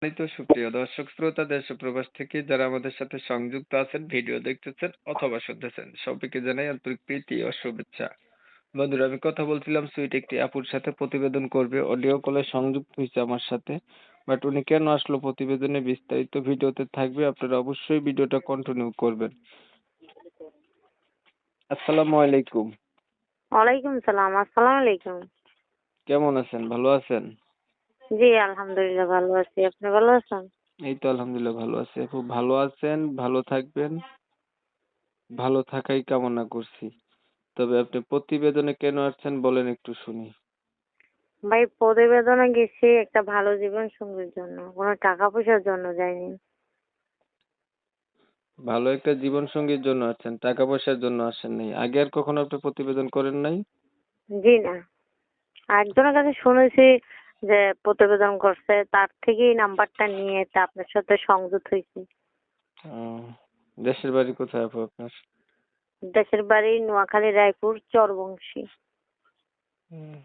তো সুপ্রিয় দর্শক শ্রোতা দেশ ও প্রবাস থেকে যারা আমাদের সাথে সংযুক্ত আছেন, ভিডিও দেখতেছেন অথবা শুনতেছেন, সবাইকে জানাই আন্তরিক প্রীতি ও শুভেচ্ছা। বন্ধুরা, আমি কথা বলছিলাম সুইট একটি আপুর সাথে, প্রতিবেদন করবে, অডিও কলে সংযুক্ত হয়েছে আমার সাথে। বাট উনি কেন আসলো প্রতিবেদনে বিস্তারিত ভিডিওতে থাকবে, আপনারা অবশ্যই ভিডিওটা কন্টিনিউ করবেন। আসসালামু আলাইকুম। ওয়ালাইকুম সালাম। আসসালামু আলাইকুম। কেমন আছেন? ভালো আছেন? জি, আলহামদুলিল্লাহ ভালো আছি। আপনি ভালো আছেন? এই তো আলহামদুলিল্লাহ ভালো আছি। খুব ভালো আছেন, ভালো থাকবেন, ভালো থাকাই কামনা করছি। তবে আপনি প্রতিবেদনে কেন আসছেন বলেন একটু শুনি। ভাই, প্রতিবেদনে গেছি একটা ভালো জীবন সঙ্গীর জন্য, কোনো টাকা পয়সার জন্য যাইনি। ভালো একটা জীবন সঙ্গীর জন্য আসছেন, টাকা পয়সার জন্য আসেন নাই। আগে আর কখনো আপনি প্রতিবেদন করেন নাই? জি না, একজনের কাছে শুনেছি যে প্রতিবেদন করছে, তার থেকেই নাম্বারটা নিয়ে তা আপনার সাথে সংযুক্ত হয়েছি। আহ, দেশের বাড়ি কোথায় আপু আপনার? দেশের বাড়ি নোয়াখালী, রায়পুর, চরবংশী। হুম।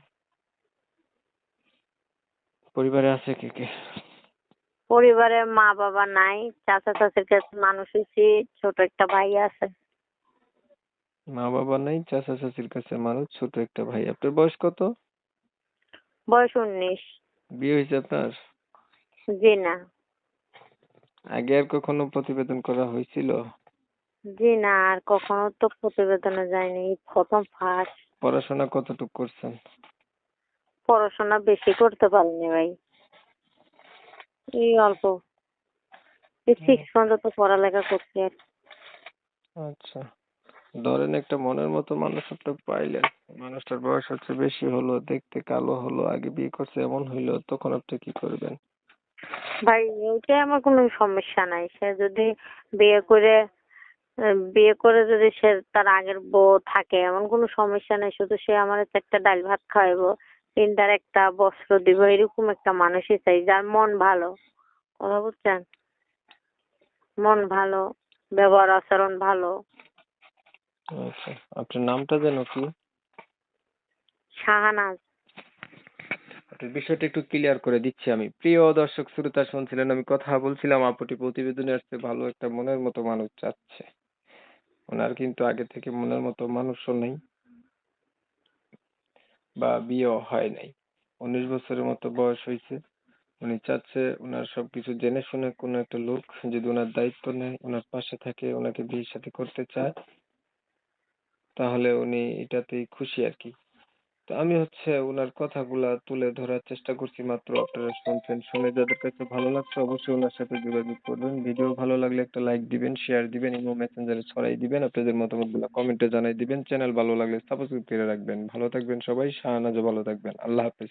পরিবারে আছে কে কে? পরিবারে মা বাবা নাই, চাচা চাচির কাছে মানুষ হয়েছি, ছোট একটা ভাই আছে। মা বাবা নাই, চাচা চাচির কাছে মানুষ, ছোট একটা ভাই। আপনার বয়স কত? বয়স 19। বিয়ে হয়েছে আপনার? জি না। আগে আর কখনো প্রতিবেদন করা হয়েছিল? জি না, আর কখনো তো প্রতিবেদনে যায়নি, এই প্রথম ফার্স্ট। পড়াশোনা কতটুকু করছেন? পড়াশোনা বেশি করতে পারিনি ভাই, এই অল্প, এই হুম, 6 পর্যন্ত পড়ালেখা করছি আর কি। আচ্ছা। ধরেন একটা মনের মতো মানুষ আপনি পাইলেন, মানুষটার বয়স হচ্ছে বেশি হলো, দেখতে কালো হলো, আগে বিয়ে করছে এমন হইলো, তখন আপনি কি করবেন? ভাই, ওইটাই আমার কোনো সমস্যা নাই। সে যদি বিয়ে করে বিয়ে করে যদি সে তার আগের বউ থাকে, এমন কোনো সমস্যা নাই। শুধু সে আমার একটা ডাল ভাত খাওয়াইবো, তিনটার একটা বস্ত্র দিব, এরকম একটা মানুষই চাই যার মন ভালো। কথা বুঝছেন? মন ভালো, ব্যবহার আচরণ ভালো। আচ্ছা, আপনার নামটা যেন কি? শাহানাজ। আপনার বিষয়টা একটু ক্লিয়ার করে দিচ্ছি আমি। প্রিয় দর্শক শ্রোতা, শুনছিলেন আমি কথা বলছিলাম, আপুটি প্রতিবেদনে আসছে, ভালো একটা মনের মতো মানুষ চাচ্ছে। ওনার কিন্তু আগে থেকে মনের মতো মানুষও নেই, বা বিয়েও হয় নাই। 19 বছরের মতো বয়স হয়েছে। উনি চাচ্ছে ওনার সবকিছু জেনে শুনে কোনো একটা লোক যদি ওনার দায়িত্ব নেয়, ওনার পাশে থাকে, ওনাকে বিয়ে সাথে করতে চায়, তাহলে উনি এটাতেই খুশি আর কি। তো আমি হচ্ছে ওনার কথাগুলা তুলে ধরার চেষ্টা করছি মাত্র, আপনারা শুনছেন। শুনে যাদের কাছে ভালো লাগছে অবশ্যই ওনার সাথে যোগাযোগ করবেন। ভিডিও ভালো লাগলে একটা লাইক দিবেন, শেয়ার দিবেন, ইমো মেসেঞ্জারে ছড়াই দিবেন, আপনাদের মতামতগুলো কমেন্টে জানাই দিবেন। চ্যানেল ভালো লাগলে সাবস্ক্রাইব করে রাখবেন। ভালো থাকবেন সবাই, শাহানাজও ভালো থাকবেন। আল্লাহ হাফেজ।